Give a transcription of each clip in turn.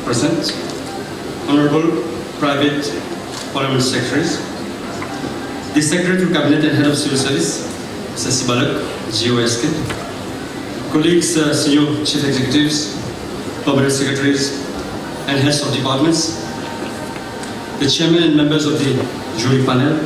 present, Honorable Private Parliament Secretaries, the Secretary to Cabinet and Head of Civil Service, Mr. Sibalak, GOSK, colleagues, Senior Chief Executives, Permanent Secretaries, and Heads of Departments, the Chairman and members of the jury panel,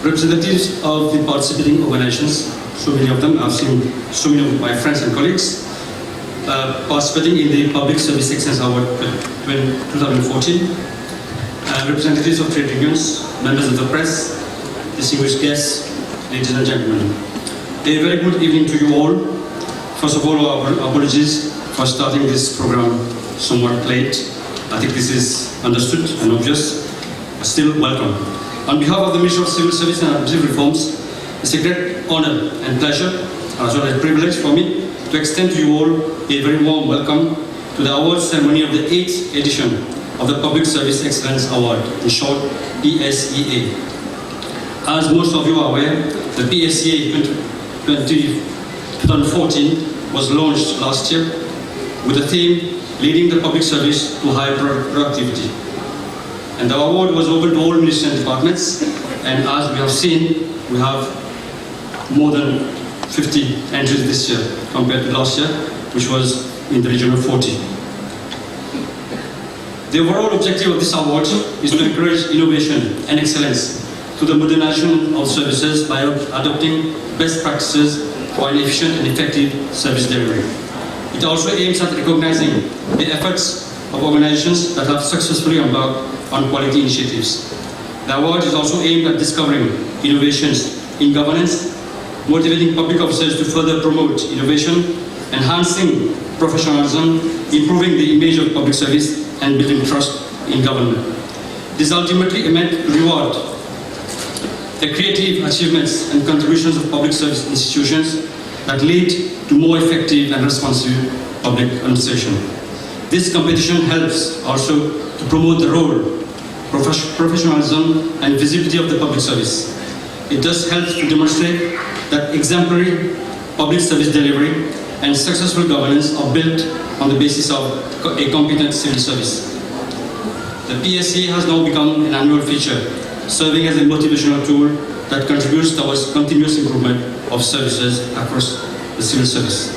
representatives of the participating organizations, so many of them, I've seen so many of my friends and colleagues participating in the Public Service Excellence Award 2014, representatives of trade unions, members of the press, distinguished guests, ladies and gentlemen. A very good evening to you all. First of all, our apologies for starting this program somewhat late. I think this is understood and obvious, but still welcome. On behalf of the Ministry of Civil Service and Administrative Reforms, it's a great honor and pleasure, as well as privilege for me, to extend to you all a very warm welcome to the award ceremony of the 8th edition of the Public Service Excellence Award, in short, PSEA. As most of you are aware, the PSEA 2014 was launched last year with the theme, Leading the Public Service to High Productivity. And the award was open to all ministries and departments, and as we have seen, we have more than 50 entries this year compared to last year, which was in the region of 40. The overall objective of this award is to encourage innovation and excellence through the modernization of services by adopting best practices for an efficient and effective service delivery. It also aims at recognizing the efforts of organizations that have successfully embarked on quality initiatives. The award is also aimed at discovering innovations in governance, motivating public officers to further promote innovation, enhancing professionalism, improving the image of public service, and building trust in government. This ultimately meant to reward the creative achievements and contributions of public service institutions that lead to more effective and responsive public administration. This competition helps also to promote the role, professionalism, and visibility of the public service. It thus helps to demonstrate that exemplary public service delivery and successful governance are built on the basis of a competent civil service. The PSEA has now become an annual feature, serving as a motivational tool that contributes towards continuous improvement of services across the civil service.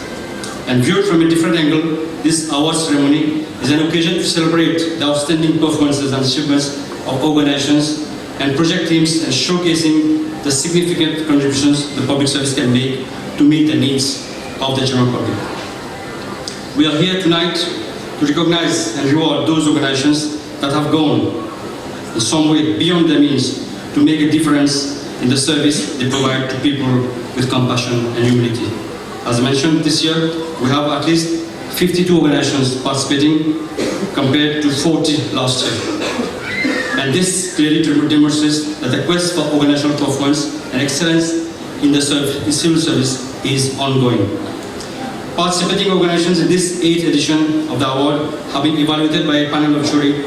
And viewed from a different angle, this award ceremony is an occasion to celebrate the outstanding performances and achievements of organizations and project teams, and showcasing the significant contributions the public service can make to meet the needs of the general public. We are here tonight to recognize and reward those organizations that have gone in some way beyond their means to make a difference in the service they provide to people with compassion and humility. As I mentioned, this year we have at least 52 organizations participating compared to 40 last year. And this clearly demonstrates that the quest for organizational performance and excellence in the civil service is ongoing. Participating organizations in this 8th edition of the award have been evaluated by a panel of jury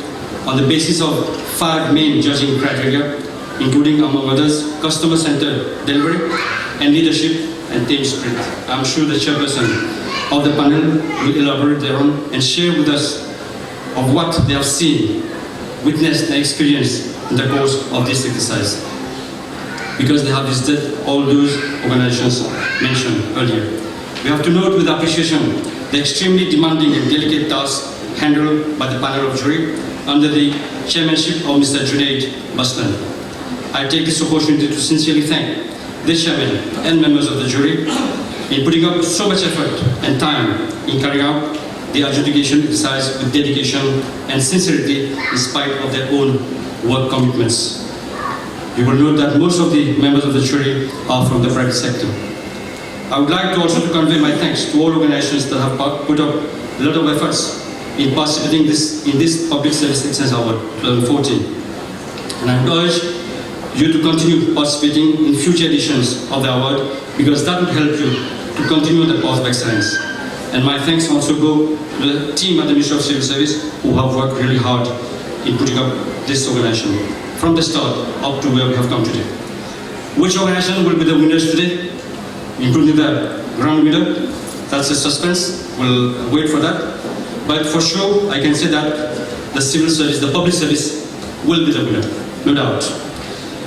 on the basis of 5 main judging criteria, including, among others, customer-centered delivery and leadership and team spirit. I'm sure the chairperson of the panel will elaborate thereon and share with us of what they have seen, witnessed, and experienced in the course of this exercise, because they have visited all those organizations mentioned earlier. We have to note with appreciation the extremely demanding and delicate task handled by the panel of jury under the chairmanship of Mr. Junaid Baslan. I take this opportunity to sincerely thank the chairman and members of the jury in putting up so much effort and time in carrying out the adjudication exercise with dedication and sincerity in spite of their own work commitments. You will note that most of the members of the jury are from the private sector. I would like to also convey my thanks to all organizations that have put up a lot of efforts in participating in this Public Service Excellence Award 2014. And I would urge you to continue participating in future editions of the award, because that would help you to continue the path of excellence. And my thanks also go to the team at the Ministry of Civil Service who have worked really hard in putting up this organization from the start up to where we have come today. Which organization will be the winners today, including the grand winner? That's a suspense. We'll wait for that. But for sure, I can say that the civil service, the public service, will be the winner, no doubt.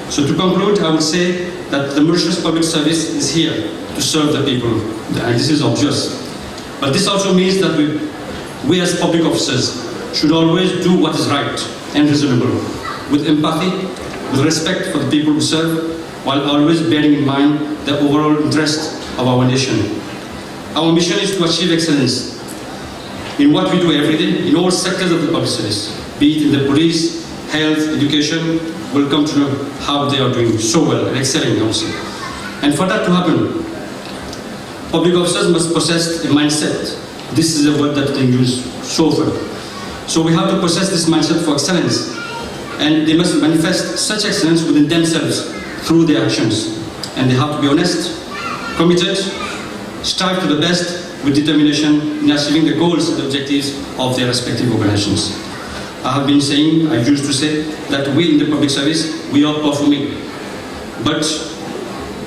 So to conclude, I would say that the Mauritius public service is here to serve the people, and this is obvious. But this also means that we as public officers should always do what is right and reasonable, with empathy, with respect for the people we serve, while always bearing in mind the overall interest of our nation. Our mission is to achieve excellence in what we do every day, in all sectors of the public service, be it in the police, health, education. We'll come to know how they are doing so well and excelling also. And for that to happen, public officers must possess a mindset. This is a word that they use so often. So we have to possess this mindset for excellence, and they must manifest such excellence within themselves through their actions. And they have to be honest, committed, strive to the best with determination in achieving the goals and objectives of their respective organizations. I have been saying, I used to say, that we in the public service, we are performing,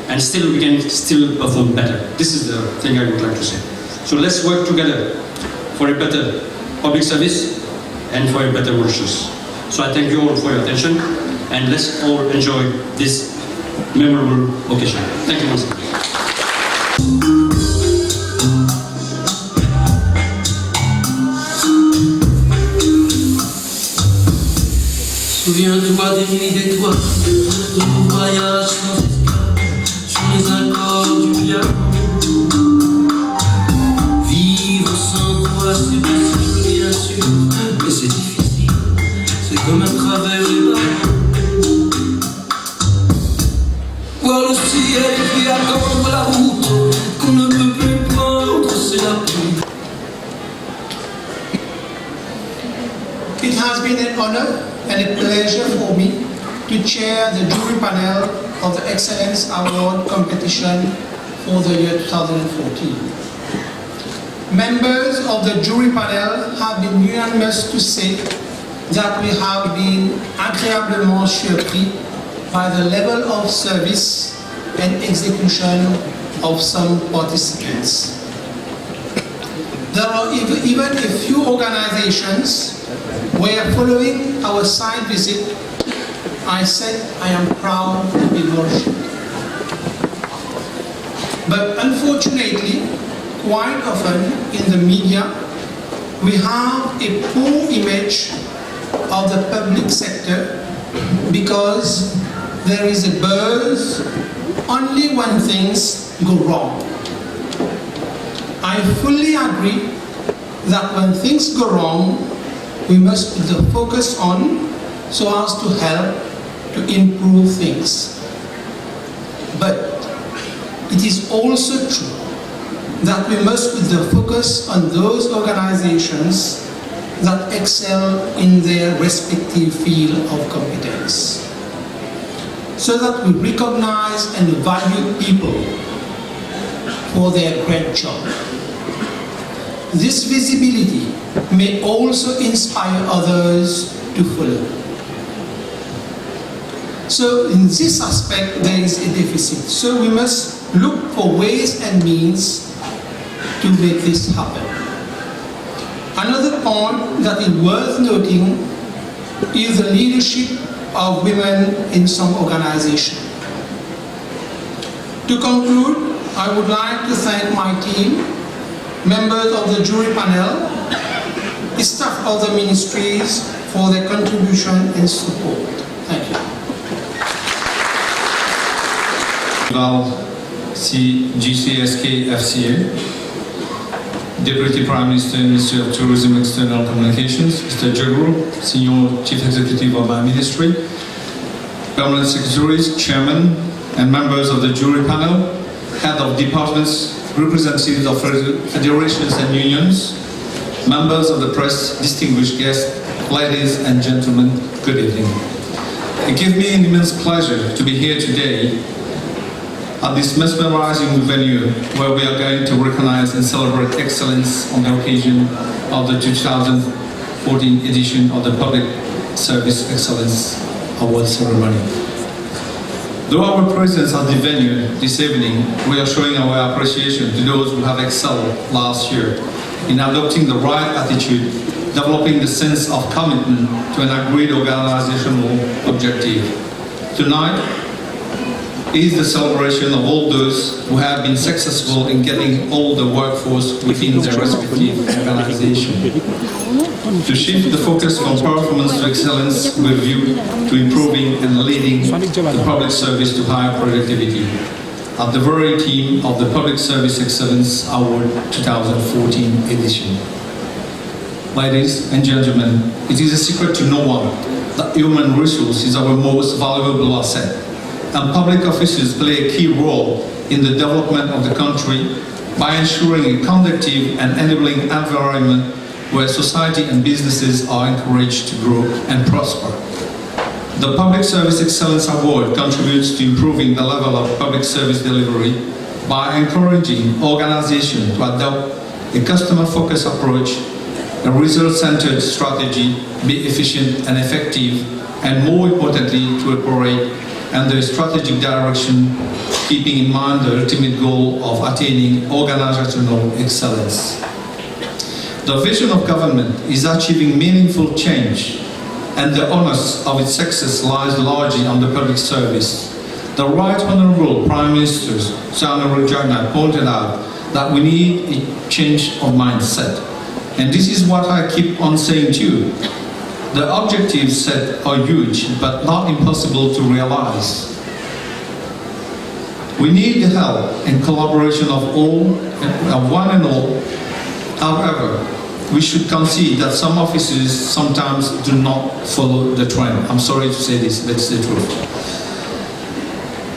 and still we can still perform better. This is the thing I would like to say. So let's work together for a better public service and for a better Mauritius. So I thank you all for your attention, and let's all enjoy this memorable occasion. Thank you once again. Souviens-toi des nuits d'étoiles, de nos voyages sans escale, sur les accords du piano. Vivre sans toi, c'est possible, bien sûr, mais c'est difficile, c'est comme un travers des barreaux. Voir le ciel qui attend la route, qu'on ne peut plus prendre, c'est la pluie. It has been an honor and a pleasure for me to chair the jury panel of the Excellence Award competition for the year 2014. Members of the jury panel have been unanimous to say that we have been agréablement surpris by the level of service and execution of some participants. There are even a few organizations where, following our site visit, I said I am proud to be Mauritian. But unfortunately, quite often in the media, we have a poor image of the public sector because there is a buzz only when things go wrong. I fully agree that when things go wrong, we must put the focus on so as to help to improve things. But it is also true that we must put the focus on those organizations that excel in their respective field of competence, so that we recognize and value people for their great job. This visibility may also inspire others to follow. So in this aspect, there is a deficit. So we must look for ways and means to make this happen. Another point that is worth noting is the leadership of women in some organizations. To conclude, I would like to thank my team, members of the jury panel, the staff of the ministries for their contribution and support. Thank you. GCSK FCA, Deputy Prime Minister, Ministry of Tourism and External Communications, Mr. Jagru, Senior Chief Executive of my ministry, Permanent Secretaries, Chairman, and members of the jury panel, Head of Departments, representatives of federations and unions, members of the press, distinguished guests, ladies and gentlemen, good evening. It gives me an immense pleasure to be here today at this mesmerizing venue where we are going to recognize and celebrate excellence on the occasion of the 2014 edition of the Public Service Excellence Award ceremony. Though our presence at the venue this evening, we are showing our appreciation to those who have excelled last year in adopting the right attitude, developing the sense of commitment to an agreed organizational objective. Tonight is the celebration of all those who have been successful in getting all the workforce within their respective organization. To shift the focus from performance to excellence with view to improving and leading the public service to higher productivity, at the very theme of the Public Service Excellence Award 2014 edition. Ladies and gentlemen, it is a secret to no one that human resource is our most valuable asset, and public officers play a key role in the development of the country by ensuring a conducive and enabling environment where society and businesses are encouraged to grow and prosper. The Public Service Excellence Award contributes to improving the level of public service delivery by encouraging organizations to adopt a customer-focused approach, a result-centered strategy, be efficient and effective, and more importantly, to operate under a strategic direction, keeping in mind the ultimate goal of attaining organizational excellence. The vision of government is achieving meaningful change, and the onus of its success lies largely on the public service. The Right Honourable Prime Minister Soirée pointed out that we need a change of mindset, and this is what I keep on saying to you. The objectives set are huge, but not impossible to realize. We need the help and collaboration of one and all. However, we should concede that some officers sometimes do not follow the trend. I'm sorry to say this, but it's the truth.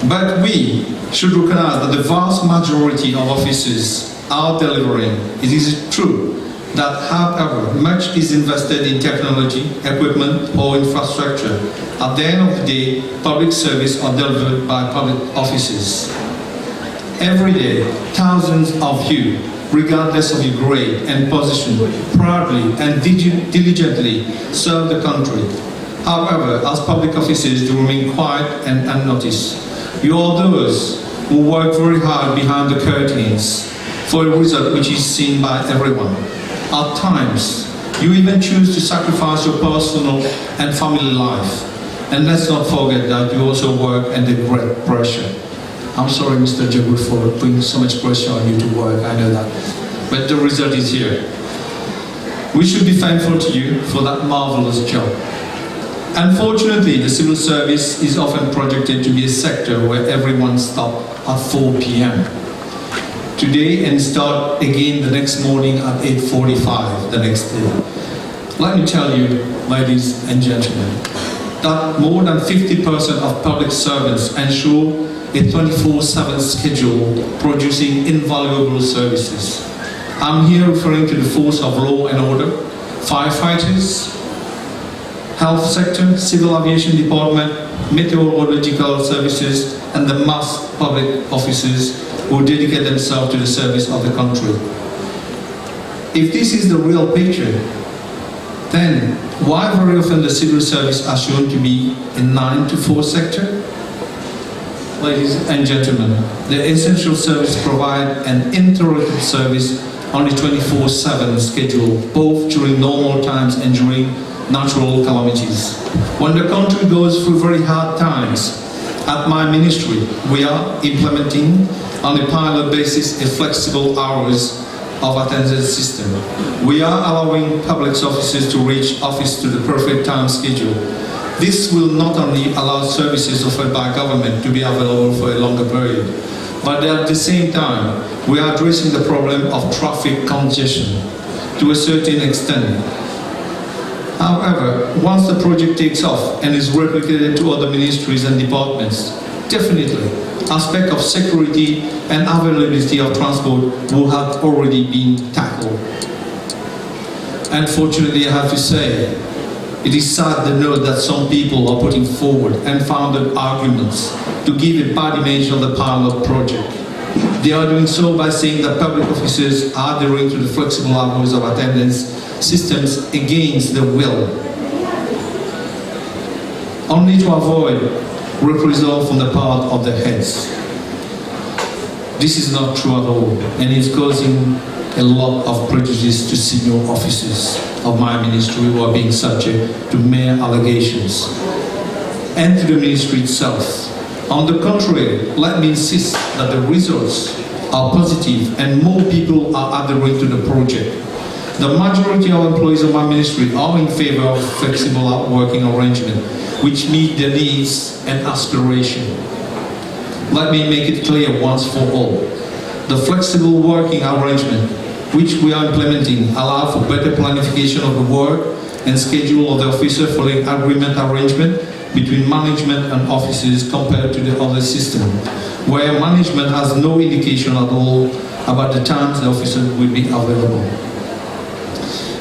But we should recognize that the vast majority of officers are delivering. It is true that, however, much is invested in technology, equipment, or infrastructure. At the end of the day, public service are delivered by public officers. Every day, thousands of you, regardless of your grade and position, proudly and diligently serve the country. However, as public officers, you remain quiet and unnoticed. You are those who work very hard behind the curtains for a result which is seen by everyone. At times, you even choose to sacrifice your personal and family life. And let's not forget that you also work under great pressure. I'm sorry, Mr. Jabur, for putting so much pressure on you to work, I know that. But the result is here. We should be thankful to you for that marvelous job. Unfortunately, the civil service is often projected to be a sector where everyone stops at 4 p.m. today and start again the next morning at 8:45 the next day. Let me tell you, ladies and gentlemen, that more than 50% of public servants ensure a 24/7 schedule producing invaluable services. I'm here referring to the force of law and order, firefighters, health sector, civil aviation department, meteorological services, and the mass public officers who dedicate themselves to the service of the country. If this is the real picture, then why very often the civil service are shown to be a 9 to 4 sector? Ladies and gentlemen, the essential service provide an uninterrupted service on a 24/7 schedule, both during normal times and during natural calamities. When the country goes through very hard times, at my ministry, we are implementing on a pilot basis a flexible hours of attendance system. We are allowing public officers to reach office to the perfect time schedule. This will not only allow services offered by government to be available for a longer period, but at the same time, we are addressing the problem of traffic congestion to a certain extent. However, once the project takes off and is replicated to other ministries and departments, definitely, aspects of security and availability of transport will have already been tackled. Unfortunately, I have to say, it is sad to note that some people are putting forward unfounded arguments to give a bad image of the pilot project. They are doing so by saying that public officers are adhering to the flexible hours of attendance systems against their will, only to avoid reprisal from the part of the heads. This is not true at all, and it's causing a lot of prejudice to senior officers of my ministry who are being subject to mere allegations, and to the ministry itself. On the contrary, let me insist that the results are positive and more people are adhering to the project. The majority of employees of my ministry are in favor of flexible working arrangement, which meet their needs and aspirations. Let me make it clear once for all. The flexible working arrangement, which we are implementing, allow for better planification of the work and schedule of the officer following agreement arrangement between management and officers compared to the other system, where management has no indication at all about the times the officer will be available.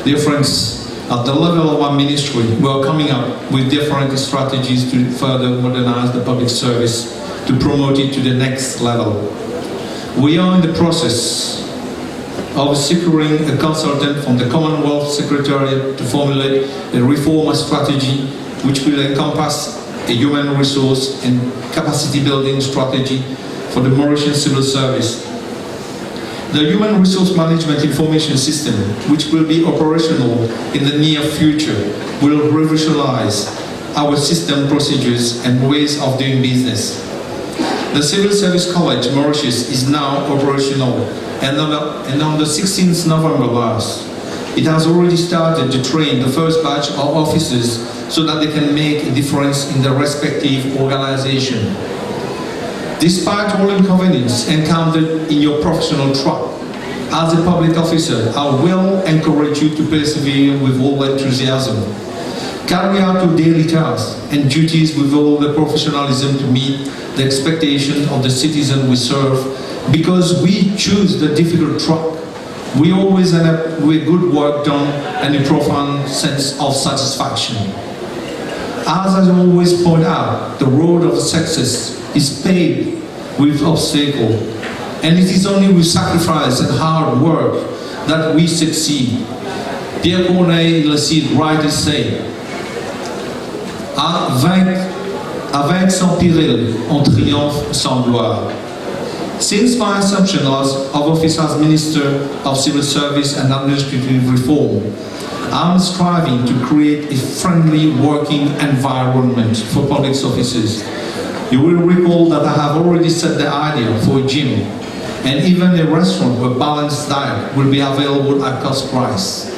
Dear friends, at the level of our ministry, we are coming up with different strategies to further modernize the public service, to promote it to the next level. We are in the process of securing a consultant from the Commonwealth Secretariat to formulate a reform strategy which will encompass a human resource and capacity building strategy for the Mauritian civil service. The Human Resource Management Information System, which will be operational in the near future, will revolutionize our system procedures and ways of doing business. The Civil Service College Mauritius is now operational, and on the 16th November last, it has already started to train the first batch of officers so that they can make a difference in their respective organization. Despite all inconveniences encountered in your professional track, as a public officer, I will encourage you to persevere with all enthusiasm. Carry out your daily tasks and duties with all the professionalism to meet the expectations of the citizens we serve, because we choose the difficult track. We always end up with good work done and a profound sense of satisfaction. As I always point out, the road of success is paved with obstacles, and it is only with sacrifice and hard work that we succeed. Pierre Corneille le Cid rightly say, à vaincre sans péril, on triomphe sans gloire. Since my assumption of office as Minister of Civil Service and Administrative Reform, I'm striving to create a friendly working environment for public officers. You will recall that I have already set the idea for a gym and even a restaurant where balanced diet will be available at cost price.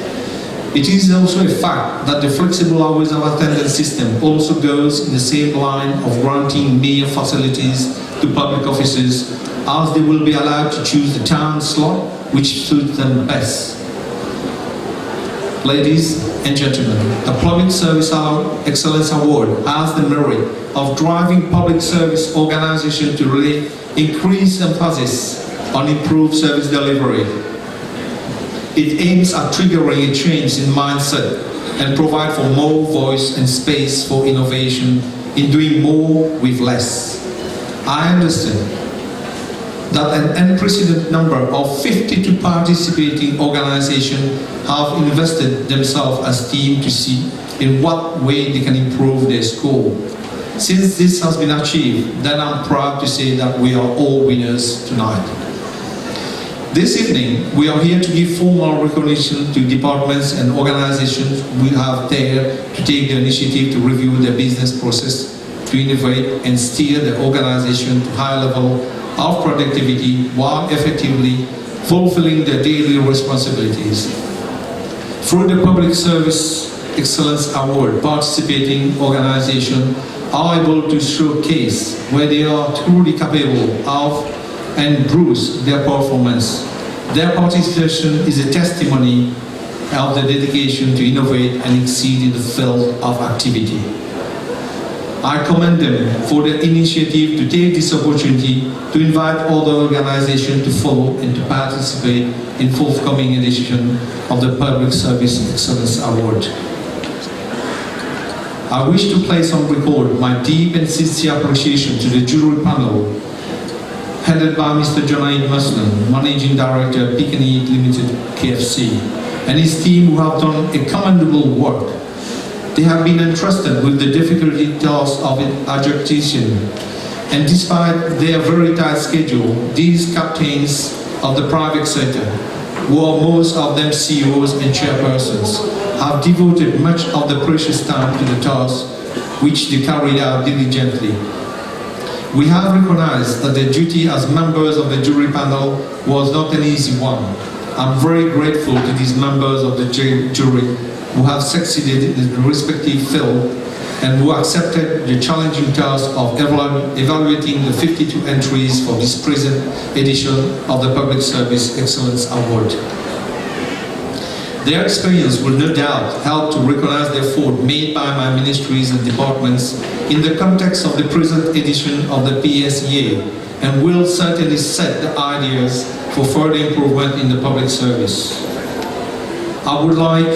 It is also a fact that the flexible hours of attendance system also goes in the same line of granting mere facilities to public officers, as they will be allowed to choose the time slot which suits them best. Ladies and gentlemen, the Public Service Excellence Award has the merit of driving public service organizations to really increase emphasis on improved service delivery. It aims at triggering a change in mindset and provide for more voice and space for innovation in doing more with less. I understand that an unprecedented number of 52 participating organizations have invested themselves as teams to see in what way they can improve their score. Since this has been achieved, then I'm proud to say that we are all winners tonight. This evening, we are here to give formal recognition to departments and organizations who have dared to take the initiative to review their business process, to innovate and steer the organization to high level of productivity while effectively fulfilling their daily responsibilities. Through the Public Service Excellence Award, participating organizations are able to showcase where they are truly capable of and boost their performance. Their participation is a testimony of the dedication to innovate and exceed in the field of activity. I commend them for their initiative to take this opportunity to invite other organizations to follow and to participate in forthcoming edition of the Public Service Excellence Award. I wish to place on record my deep and sincere appreciation to the jury panel, headed by Mr. Jonaid Muslim, Managing Director at Picanese Limited KFC, and his team who have done a commendable work. They have been entrusted with the difficult task of adjudication, and despite their very tight schedule, these captains of the private sector who are most of them CEOs and chairpersons, have devoted much of the precious time to the task which they carried out diligently. We have recognized that their duty as members of the jury panel was not an easy one. I'm very grateful to these members of the jury who have succeeded in their respective field and who accepted the challenging task of evaluating the 52 entries for this present edition of the Public Service Excellence Award. Their experience will no doubt help to recognize the effort made by my ministries and departments in the context of the present edition of the PSEA, and will certainly set the ideas for further improvement in the public service. I would like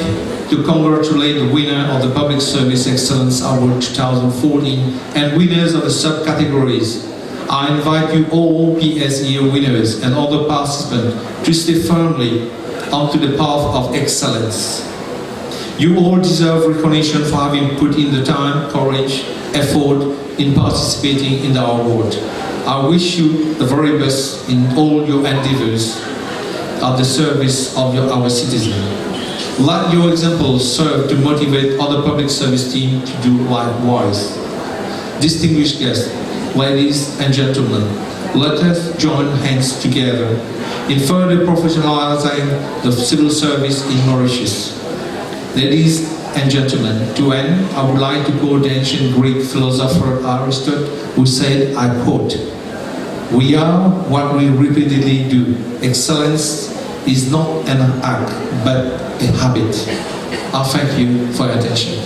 to congratulate the winner of the Public Service Excellence Award 2014 and winners of the subcategories. I invite you all PSEA winners and other participants to stay firmly onto the path of excellence. You all deserve recognition for having put in the time, courage, effort in participating in the award. I wish you the very best in all your endeavors at the service of our citizens. Let your example serve to motivate other public service teams to do likewise. Distinguished guests, ladies and gentlemen, let us join hands together in further professionalizing the civil service in Mauritius. Ladies and gentlemen, to end, I would like to quote the ancient Greek philosopher Aristotle, who said, I quote, "We are what we repeatedly do. Excellence is not an act, but a habit." I thank you for your attention.